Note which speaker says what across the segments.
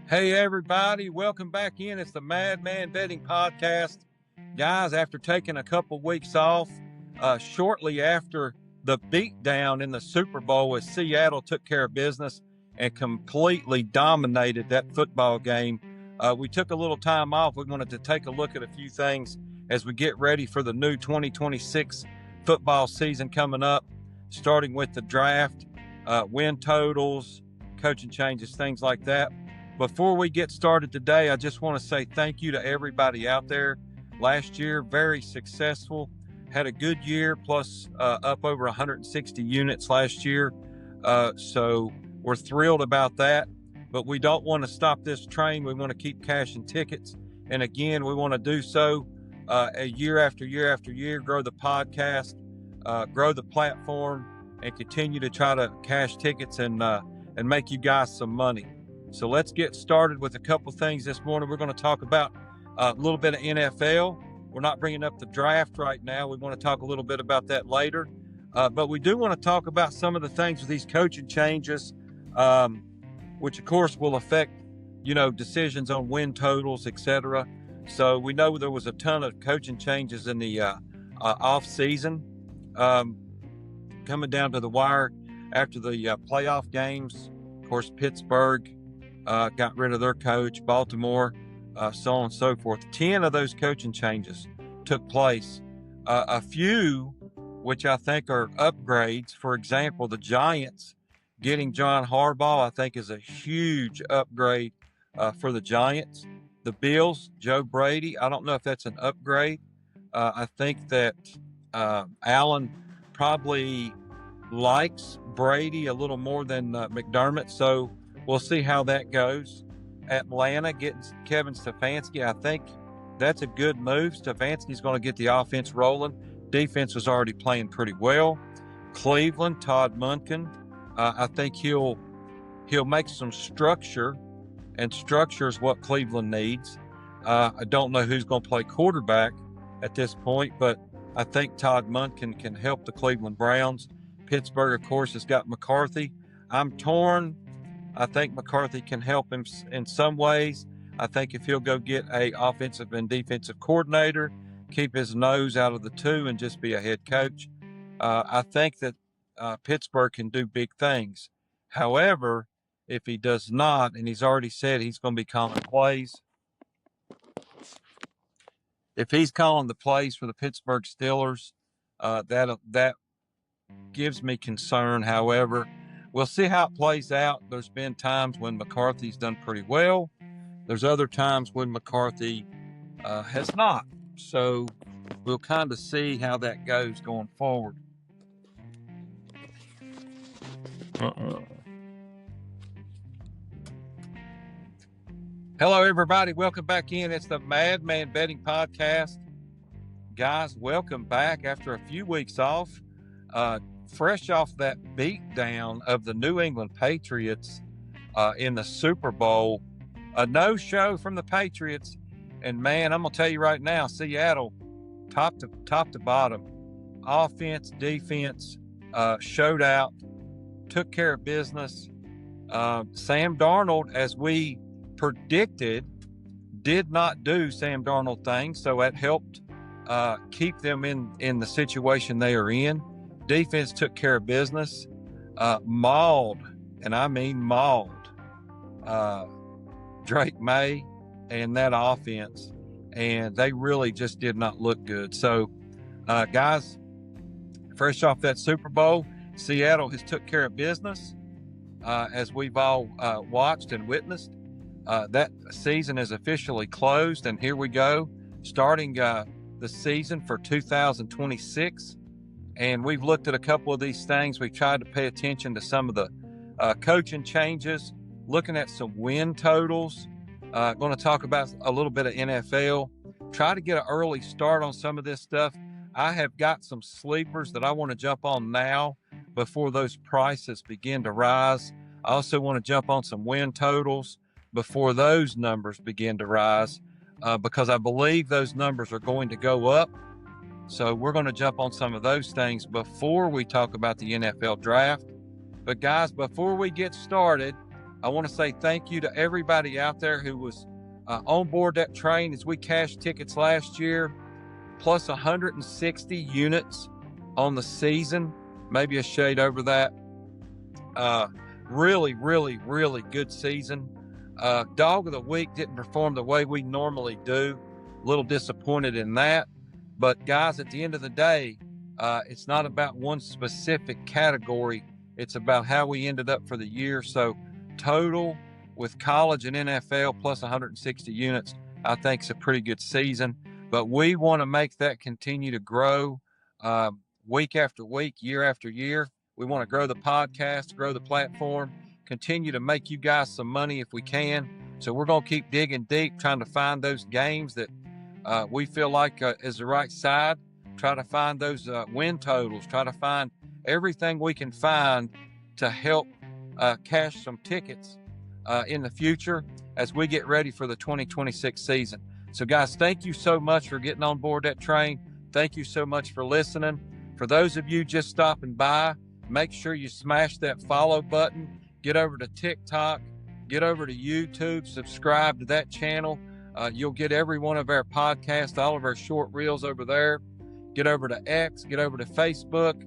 Speaker 1: Hey, everybody. Welcome back in. It's the Madman Betting Podcast. Guys, after taking a couple weeks off, shortly after the beatdown in the Super Bowl as Seattle took care of business and completely dominated that football game, we took a little time off. We wanted to take a look at a few things as we get ready for the new 2026 football season coming up, starting with the draft, win totals, coaching changes, things like that. Before we get started today, I just want to say thank you to everybody out there. Last year, very successful, had a good year, plus up over 160 units last year. So we're thrilled about that, but we don't want to stop this train. We want to keep cashing tickets. And again, we want to do so a year after year after year, grow the podcast, grow the platform, and continue to try to cash tickets and make you guys some money. So let's get started with a couple things this morning. We're going to talk about a little bit of NFL. We're not bringing up the draft right now. We want to talk a little bit about that later. But we do want to talk about some of the things with these coaching changes, which, of course, will affect, decisions on win totals, etc. So we know there was a ton of coaching changes in the off season, coming down to the wire after the playoff games. Of course, Pittsburgh got rid of their coach, Baltimore, so on and so forth. 10 of those coaching changes took place. A few, which I think are upgrades. For example, the Giants getting John Harbaugh, I think, is a huge upgrade for the Giants. The Bills, Joe Brady, I don't know if that's an upgrade. I think that Allen probably likes Brady a little more than McDermott, so we'll see how that goes. Atlanta getting Kevin Stefanski, I think that's a good move. Stefanski's going to get the offense rolling. Defense was already playing pretty well. Cleveland, Todd Monken, I think he'll make some structure, and structure is what Cleveland needs. I don't know who's going to play quarterback at this point, but I think Todd Monken can help the Cleveland Browns. Pittsburgh, of course, has got McCarthy. I'm torn. I think McCarthy can help him in some ways. I think if he'll go get a offensive and defensive coordinator, keep his nose out of the two and just be a head coach, I think that Pittsburgh can do big things. However, if he does not, and he's already said he's going to be calling plays, if he's calling the plays for the Pittsburgh Steelers, that gives me concern. However, we'll see how it plays out. There's been times when McCarthy's done pretty well. There's other times when McCarthy has not. So we'll kind of see how that goes going forward. Hello, everybody. Welcome back in. It's the Madman Betting Podcast. Guys, welcome back after a few weeks off. Fresh off that beatdown of the New England Patriots in the Super Bowl, a no-show from the Patriots, and man, I'm gonna tell you right now, Seattle, top to bottom, offense, defense, showed out, took care of business. Sam Darnold, as we predicted, did not do Sam Darnold things, so that helped keep them in the situation they are in. Defense took care of business, mauled, and I mean mauled, Drake May and that offense, and they really just did not look good. So, guys, fresh off that Super Bowl, Seattle has took care of business, as we've all watched and witnessed. That season is officially closed, and here we go, starting the season for 2026. And we've looked at a couple of these things. We tried to pay attention to some of the coaching changes, looking at some win totals. Going to talk about a little bit of NFL. Try to get an early start on some of this stuff. I have got some sleepers that I want to jump on now before those prices begin to rise. I also want to jump on some win totals before those numbers begin to rise, because I believe those numbers are going to go up. So we're going to jump on some of those things before we talk about the NFL draft. But guys, before we get started, I want to say thank you to everybody out there who was on board that train as we cashed tickets last year, plus 160 units on the season, maybe a shade over that. Really, really, really good season. Dog of the week didn't perform the way we normally do. A little disappointed in that. But guys, at the end of the day, it's not about one specific category. It's about how we ended up for the year. So total with college and NFL plus 160 units, I think it's a pretty good season. But we want to make that continue to grow week after week, year after year. We want to grow the podcast, grow the platform, continue to make you guys some money if we can. So we're going to keep digging deep, trying to find those games that we feel like is the right side. Try to find those win totals. Try to find everything we can find to help cash some tickets in the future as we get ready for the 2026 season. So guys, thank you so much for getting on board that train. Thank you so much for listening. For those of you just stopping by, make sure you smash that follow button. Get over to TikTok. Get over to YouTube. Subscribe to that channel. You'll get every one of our podcasts, all of our short reels over there. Get over to X. Get over to Facebook.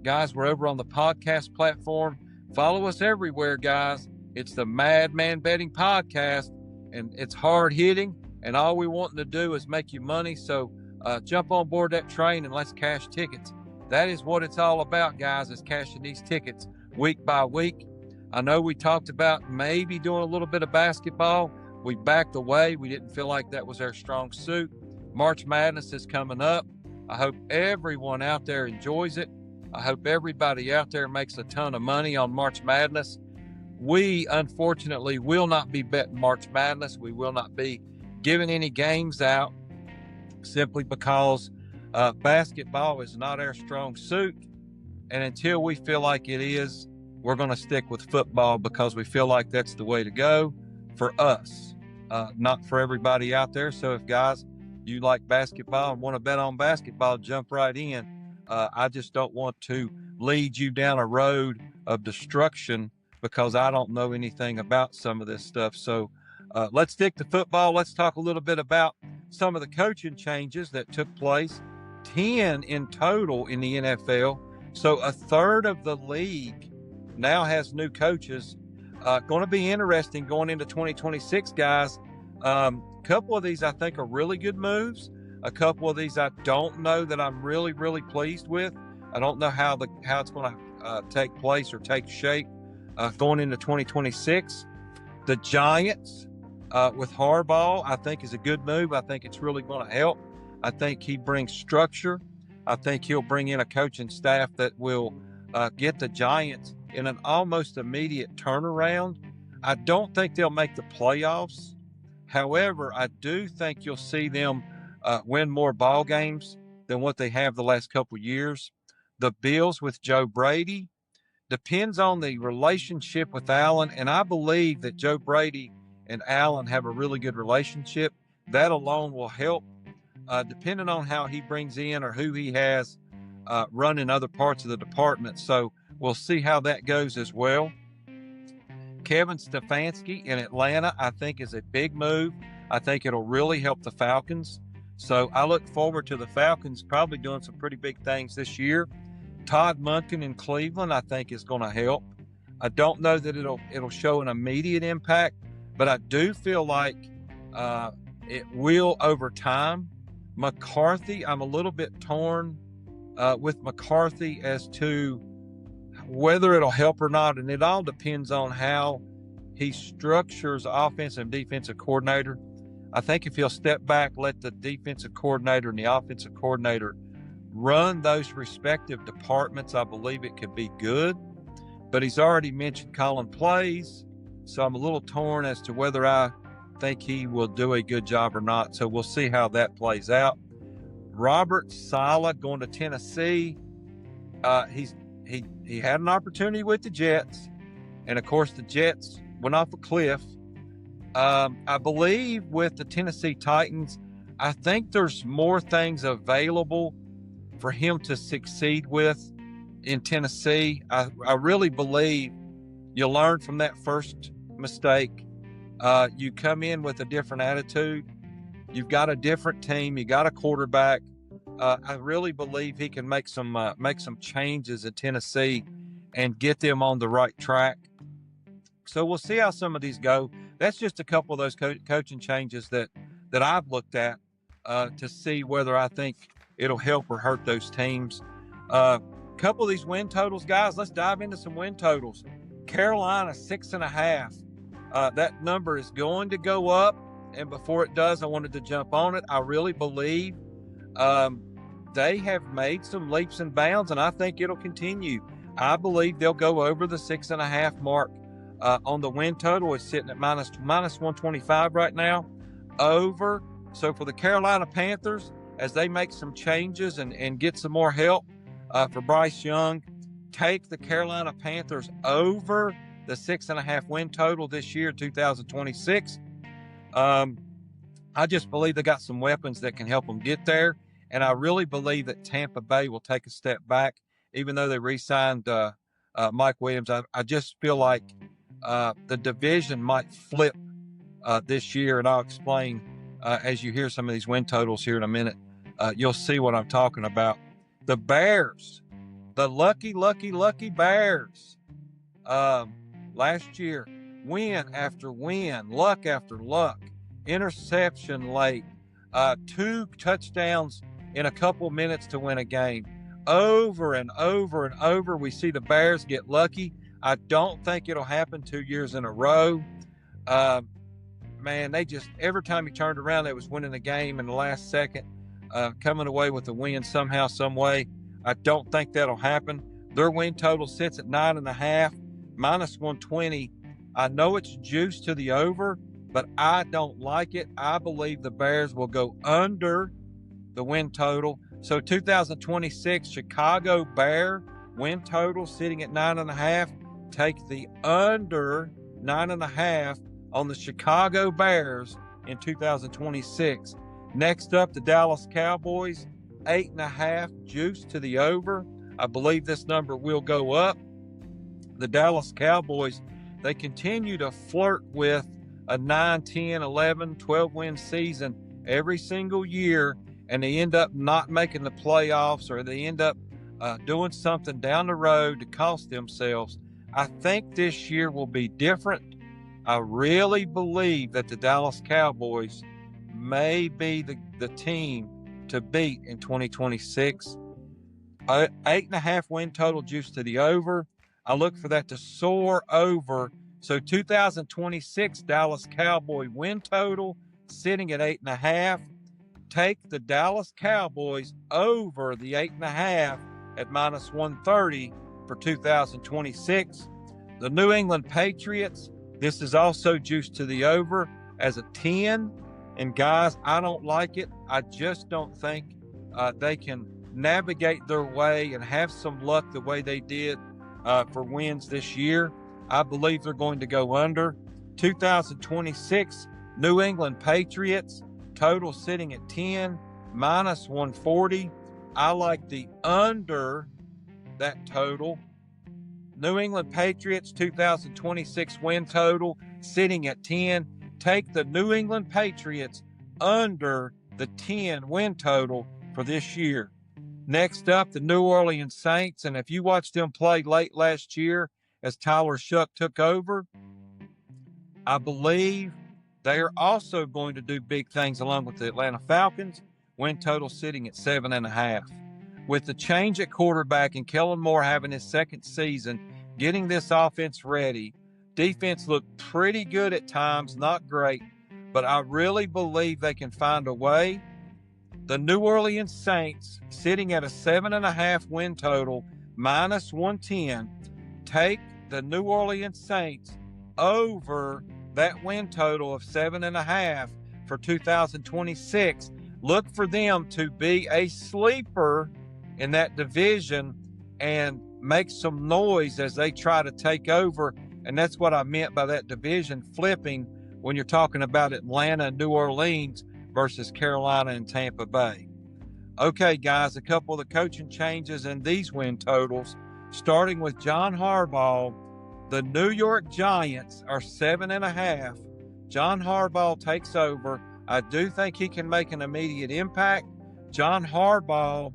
Speaker 1: Guys, we're over on the podcast platform. Follow us everywhere, guys. It's the Madman Betting Podcast, and it's hard hitting, and all we want to do is make you money. So jump on board that train and let's cash tickets. That is what it's all about, guys, is cashing these tickets week by week. I know we talked about maybe doing a little bit of basketball. We backed away. We didn't feel like that was our strong suit. March Madness is coming up. I hope everyone out there enjoys it. I hope everybody out there makes a ton of money on March Madness. We, unfortunately, will not be betting March Madness. We will not be giving any games out simply because basketball is not our strong suit. And until we feel like it is, we're going to stick with football because we feel like that's the way to go for us, not for everybody out there. So if guys, you like basketball and want to bet on basketball, jump right in. I just don't want to lead you down a road of destruction because I don't know anything about some of this stuff. So let's stick to football. Let's talk a little bit about some of the coaching changes that took place. 10 in total in the NFL. So a third of the league now has new coaches. Going to be interesting going into 2026, guys. A couple of these I think are really good moves. A couple of these I don't know that I'm really, really pleased with. I don't know how it's going to take place or take shape going into 2026. The Giants with Harbaugh, I think, is a good move. I think it's really going to help. I think he brings structure. I think he'll bring in a coaching staff that will get the Giants in an almost immediate turnaround. I don't think they'll make the playoffs. However, I do think you'll see them win more ball games than what they have the last couple of years. The Bills with Joe Brady depends on the relationship with Allen, and I believe that Joe Brady and Allen have a really good relationship. That alone will help. Depending on how he brings in or who he has running other parts of the department. So we'll see how that goes as well. Kevin Stefanski in Atlanta, I think, is a big move. I think it'll really help the Falcons. So I look forward to the Falcons probably doing some pretty big things this year. Todd Monken in Cleveland, I think, is going to help. I don't know that it'll show an immediate impact, but I do feel like it will over time. McCarthy, I'm a little bit torn with McCarthy as to whether it'll help or not, and it all depends on how he structures offensive and defensive coordinator. I think if he'll step back, let the defensive coordinator and the offensive coordinator run those respective departments, I believe it could be good. But he's already mentioned calling plays, so I'm a little torn as to whether I think he will do a good job or not. So we'll see how that plays out. Robert Saleh going to Tennessee. He had an opportunity with the Jets, and of course the Jets went off a cliff. I believe with the Tennessee Titans, I think there's more things available for him to succeed with in Tennessee. I really believe you learn from that first mistake. You come in with a different attitude. You've got a different team. You got a quarterback. I really believe he can make some changes at Tennessee and get them on the right track. So we'll see how some of these go. That's just a couple of those coaching changes that I've looked at to see whether I think it'll help or hurt those teams. Couple of these win totals, guys. Let's dive into some win totals. Carolina 6.5. That number is going to go up, and before it does, I wanted to jump on it. I really believe they have made some leaps and bounds, and I think it'll continue. I believe they'll go over the 6.5 mark on the win total. It's sitting at minus 125 right now. Over. So for the Carolina Panthers, as they make some changes and get some more help for Bryce Young, take the Carolina Panthers over the 6.5 win total this year, 2026. I just believe they got some weapons that can help them get there. And I really believe that Tampa Bay will take a step back, even though they re-signed Mike Williams. I just feel like the division might flip this year, and I'll explain as you hear some of these win totals here in a minute. You'll see what I'm talking about. The Bears, the lucky Bears. Last year, win after win, luck after luck, interception late, 2 touchdowns in a couple minutes to win a game. Over and over and over, we see the Bears get lucky. I don't think it'll happen 2 years in a row. Man, they just, every time he turned around, they was winning the game in the last second, coming away with a win somehow, some way. I don't think that'll happen. Their win total sits at 9.5, minus 120. I know it's juiced to the over, but I don't like it. I believe the Bears will go under the win total. So 2026 Chicago Bear win total sitting at 9.5. Take the under 9.5 on the Chicago Bears in 2026. Next up, the Dallas Cowboys, 8.5, juice to the over. I believe this number will go up. The Dallas Cowboys, they continue to flirt with a 9, 10, 11, 12-win season every single year, and they end up not making the playoffs, or they end up doing something down the road to cost themselves. I think this year will be different. I really believe that the Dallas Cowboys may be the team to beat in 2026. 8.5 win total juice to the over. I look for that to soar over. So 2026 Dallas Cowboy win total sitting at 8.5. Take the Dallas Cowboys over the 8.5 at minus 130 for 2026. The New England Patriots, this is also juiced to the over as a 10. And guys, I don't like it. I just don't think they can navigate their way and have some luck the way they did for wins this year. I believe they're going to go under. 2026 New England Patriots, total sitting at 10, minus 140. I like the under that total. New England Patriots 2026 win total sitting at 10. Take the New England Patriots under the 10 win total for this year. Next up, the New Orleans Saints. And if you watched them play late last year as Tyler Shuck took over, I believe they are also going to do big things along with the Atlanta Falcons. Win total sitting at 7.5. With the change at quarterback and Kellen Moore having his second season, getting this offense ready, defense looked pretty good at times, not great, but I really believe they can find a way. The New Orleans Saints sitting at a 7.5 win total, minus 110. Take the New Orleans Saints over that win total of 7.5 for 2026. Look for them to be a sleeper in that division and make some noise as they try to take over. And that's what I meant by that division flipping when you're talking about Atlanta and New Orleans versus Carolina and Tampa Bay. Okay, guys, a couple of the coaching changes in these win totals, starting with John Harbaugh. The New York Giants are 7.5. John Harbaugh takes over. I do think he can make an immediate impact. John Harbaugh,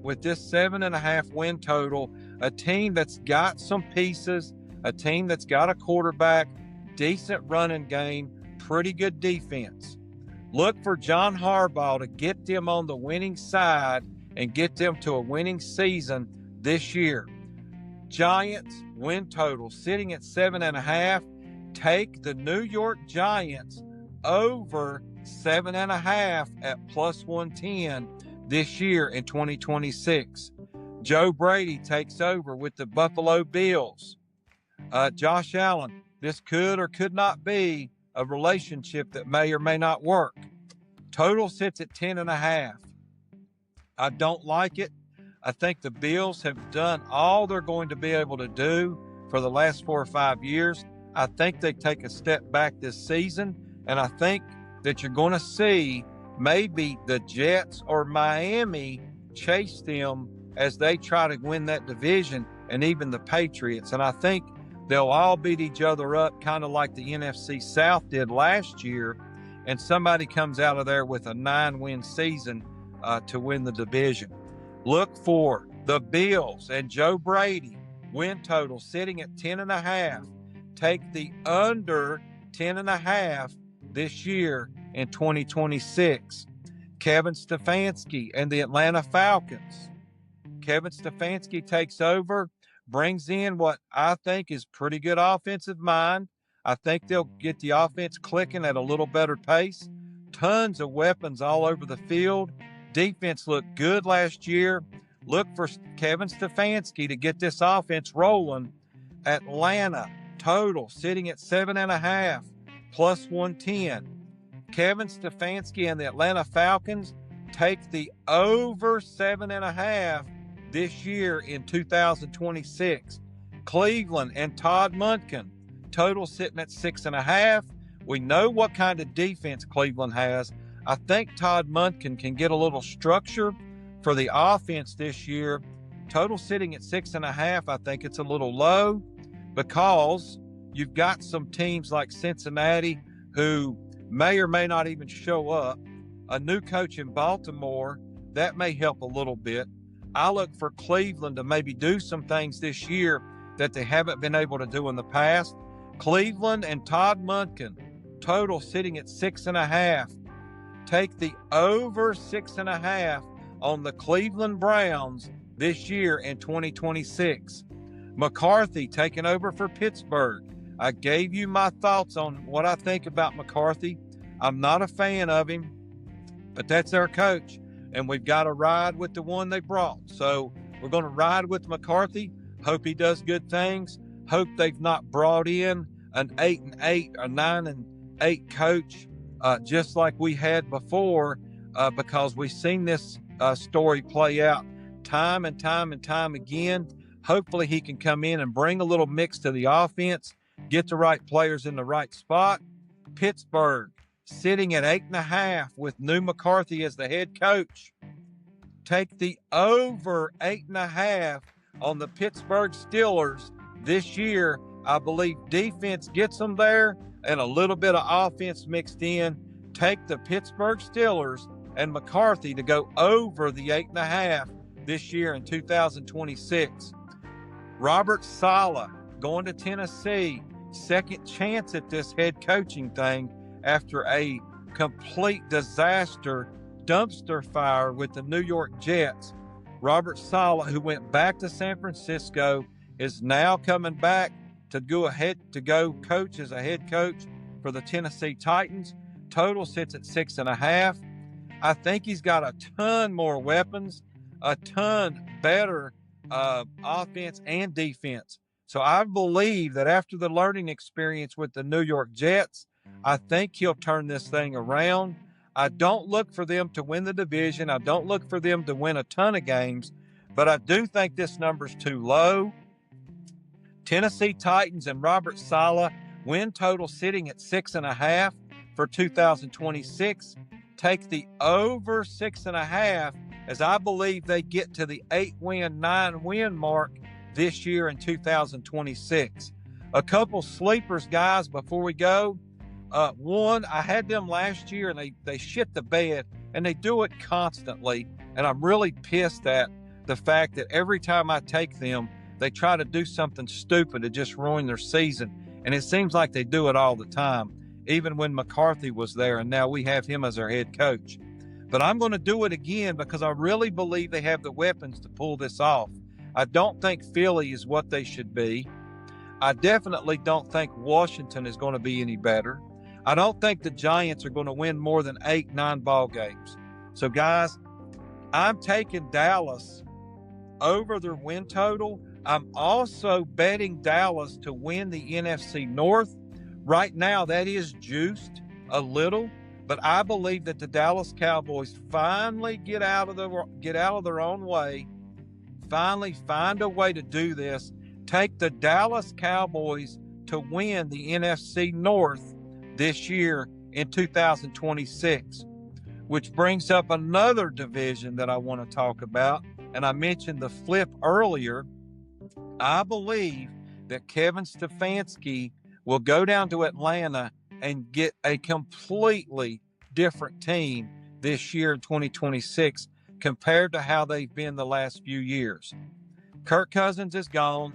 Speaker 1: with this 7.5 win total, a team that's got some pieces, a team that's got a quarterback, decent running game, pretty good defense. Look for John Harbaugh to get them on the winning side and get them to a winning season this year. Giants win total sitting at 7.5. Take the New York Giants over 7.5 at plus 110 this year in 2026. Joe Brady takes over with the Buffalo Bills. Josh Allen, this could or could not be a relationship that may or may not work. Total sits at 10.5. I don't like it. I think the Bills have done all they're going to be able to do for the last 4 or 5 years. I think they take a step back this season, and I think that you're going to see maybe the Jets or Miami chase them as they try to win that division, and even the Patriots. And I think they'll all beat each other up, kind of like the NFC South did last year, and somebody comes out of there with a 9-win season to win the division. Look for the Bills and Joe Brady win total sitting at 10.5. Take the under 10.5 this year in 2026. Kevin Stefanski and the Atlanta Falcons. Kevin Stefanski takes over, brings in what I think is pretty good offensive mind. I think they'll get the offense clicking at a little better pace. Tons of weapons all over the field. Defense looked good last year. Look for Kevin Stefanski to get this offense rolling. Atlanta total sitting at 7.5 plus 110. Kevin Stefanski and the Atlanta Falcons take the over 7.5 this year in 2026. Cleveland and Todd Monken total sitting at 6.5. We know what kind of defense Cleveland has. I think Todd Monken can get a little structure for the offense this year. Total sitting at 6.5. I think it's a little low because you've got some teams like Cincinnati who may or may not even show up. A new coach in Baltimore, that may help a little bit. I look for Cleveland to maybe do some things this year that they haven't been able to do in the past. Cleveland and Todd Monken, total sitting at 6.5. Take the over 6.5 on the Cleveland Browns this year in 2026. McCarthy taking over for Pittsburgh. I gave you my thoughts on what I think about McCarthy. I'm not a fan of him, but that's their coach, and we've got to ride with the one they brought. So we're going to ride with McCarthy. Hope he does good things. Hope they've not brought in an 8-8 or 9-8 coach just like we had before, because we've seen this story play out time and time again. Hopefully he can come in and bring a little mix to the offense, get the right players in the right spot. Pittsburgh sitting at 8.5 with new McCarthy as the head coach. Take the over 8.5 on the Pittsburgh Steelers this year. I believe defense gets them there and a little bit of offense mixed in. Take the Pittsburgh Steelers and McCarthy to go over the 8.5 this year in 2026. Robert Saleh going to Tennessee, second chance at this head coaching thing after a complete disaster dumpster fire with the New York Jets. Robert Saleh, who went back to San Francisco, is now coming back to go coach as a head coach for the Tennessee Titans. Total sits at 6.5. I think he's got a ton more weapons, a ton better offense and defense. So I believe that after the learning experience with the New York Jets, I think he'll turn this thing around. I don't look for them to win the division. I don't look for them to win a ton of games, but I do think this number's too low. Tennessee Titans and Robert Saleh, win total sitting at 6.5 for 2026. Take the over 6.5 as I believe they get to the 8-win, 9-win mark this year in 2026. A couple sleepers, guys, before we go. One, I had them last year, and they shit the bed, and they do it constantly. And I'm really pissed at the fact that every time I take them, they try to do something stupid to just ruin their season. And it seems like they do it all the time, even when McCarthy was there, and now we have him as our head coach. But I'm going to do it again because I really believe they have the weapons to pull this off. I don't think Philly is what they should be. I definitely don't think Washington is going to be any better. I don't think the Giants are going to win more than 8-9 ball games. So, guys, I'm taking Dallas over their win total. I'm also betting Dallas to win the NFC North. Right now, that is juiced a little, but I believe that the Dallas Cowboys finally get out of their own way, finally find a way to do this. Take the Dallas Cowboys to win the NFC North this year in 2026, which brings up another division that I want to talk about. And I mentioned the flip earlier. I believe that Kevin Stefanski will go down to Atlanta and get a completely different team this year in 2026 compared to how they've been the last few years. Kirk Cousins is gone.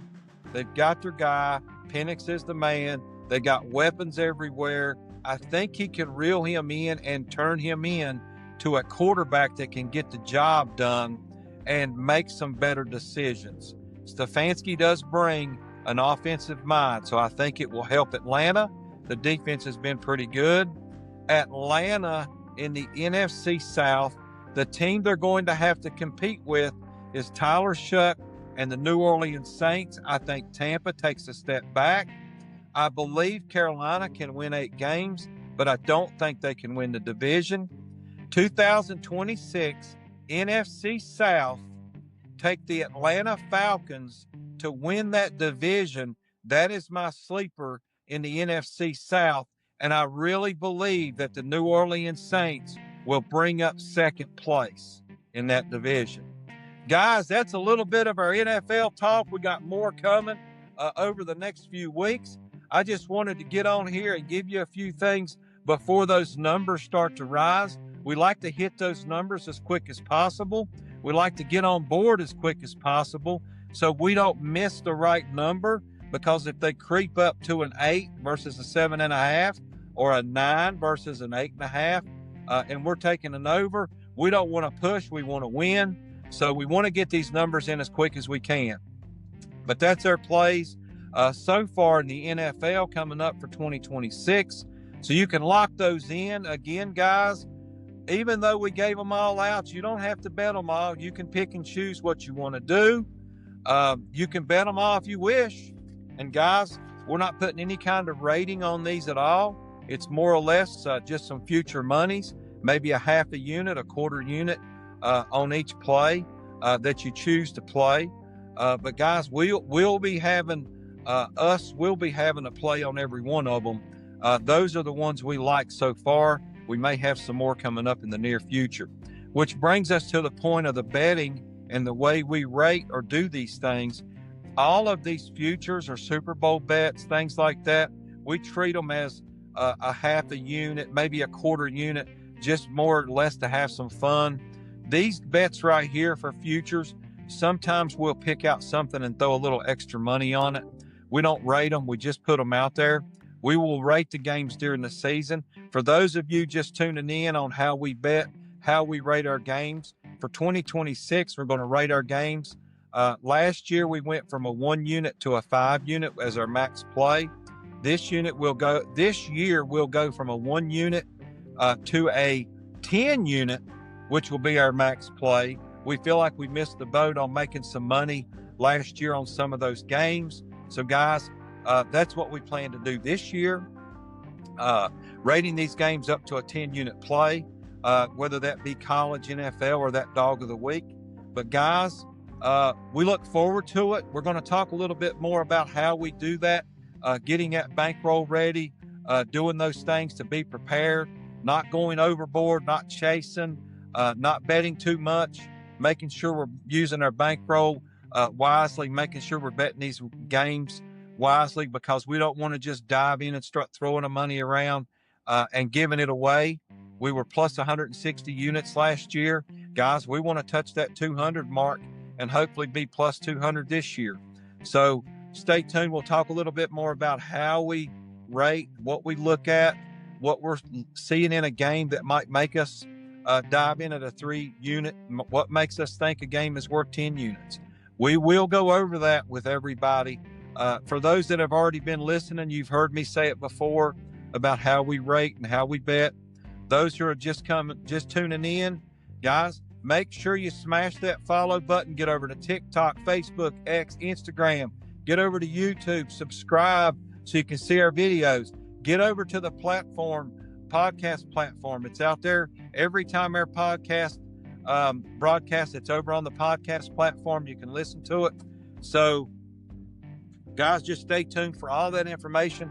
Speaker 1: They've got their guy. Penix is the man. They got weapons everywhere. I think he can reel him in and turn him in to a quarterback that can get the job done and make some better decisions. Stefanski does bring an offensive mind, so I think it will help Atlanta. The defense has been pretty good. Atlanta in the NFC South, the team they're going to have to compete with is Tyler Shuck and the New Orleans Saints. I think Tampa takes a step back. I believe Carolina can win 8 games, but I don't think they can win the division. 2026 NFC South, take the Atlanta Falcons to win that division. That is my sleeper in the NFC South, and I really believe that the New Orleans Saints will bring up second place in that division. Guys, that's a little bit of our NFL talk. We got more coming over the next few weeks. I just wanted to get on here and give you a few things before those numbers start to rise. We like to hit those numbers as quick as possible. We like to get on board as quick as possible so we don't miss the right number, because if they creep up to an 8 versus a 7.5 or a 9 versus an 8.5, and we're taking an over, we don't want to push. We want to win. So we want to get these numbers in as quick as we can. But that's our plays so far in the NFL coming up for 2026. So you can lock those in. Again, guys, even though we gave them all out, you don't have to bet them all. You can pick and choose what you want to do. You can bet them all if you wish. And guys, we're not putting any kind of rating on these at all. It's more or less just some future monies, maybe a half a unit, a quarter unit on each play that you choose to play. But guys, we'll be having a play on every one of them. Those are the ones we like so far. We may have some more coming up in the near future, which brings us to the point of the betting and the way we rate or do these things. All of these futures or Super Bowl bets, things like that, we treat them as a half a unit, maybe a quarter unit, just more or less to have some fun. These bets right here for futures, sometimes we'll pick out something and throw a little extra money on it. We don't rate them. We just put them out there. We will rate the games during the season. For those of you just tuning in on how we bet, how we rate our games, for 2026, we're going to rate our games. Last year, we went from a 1 unit to a 5 unit as our max play. This year, we'll go from a 1 unit to a 10 unit, which will be our max play. We feel like we missed the boat on making some money last year on some of those games. So, guys, that's what we plan to do this year, rating these games up to a 10-unit play, whether that be college, NFL, or that dog of the week. But, guys, we look forward to it. We're going to talk a little bit more about how we do that, getting that bankroll ready, doing those things to be prepared, not going overboard, not chasing, not betting too much, making sure we're using our bankroll wisely, making sure we're betting these games wisely, because we don't want to just dive in and start throwing the money around and giving it away. We were plus 160 units last year. Guys, we want to touch that 200 mark and hopefully be plus 200 this year. So stay tuned. We'll talk a little bit more about how we rate, what we look at, what we're seeing in a game that might make us dive in at a 3 unit, what makes us think a game is worth 10 units. We will go over that with everybody. For those that have already been listening, you've heard me say it before about how we rate and how we bet. Those who are just tuning in, guys, make sure you smash that follow button. Get over to TikTok, Facebook, X, Instagram. Get over to YouTube. Subscribe so you can see our videos. Get over to the podcast platform. It's out there every time our podcast broadcast. It's over on the podcast platform. You can listen to it. So, guys, just stay tuned for all that information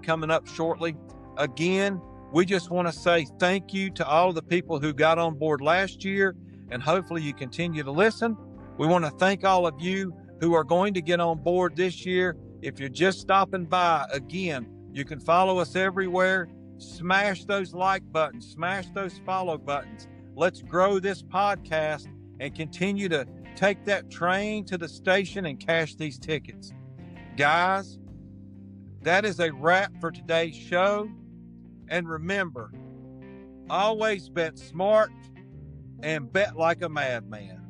Speaker 1: coming up shortly. Again, we just want to say thank you to all the people who got on board last year, and hopefully you continue to listen. We want to thank all of you who are going to get on board this year. If you're just stopping by, again, you can follow us everywhere. Smash those like buttons, smash those follow buttons. Let's grow this podcast and continue to take that train to the station and cash these tickets. Guys, that is a wrap for today's show. And remember, always bet smart and bet like a madman.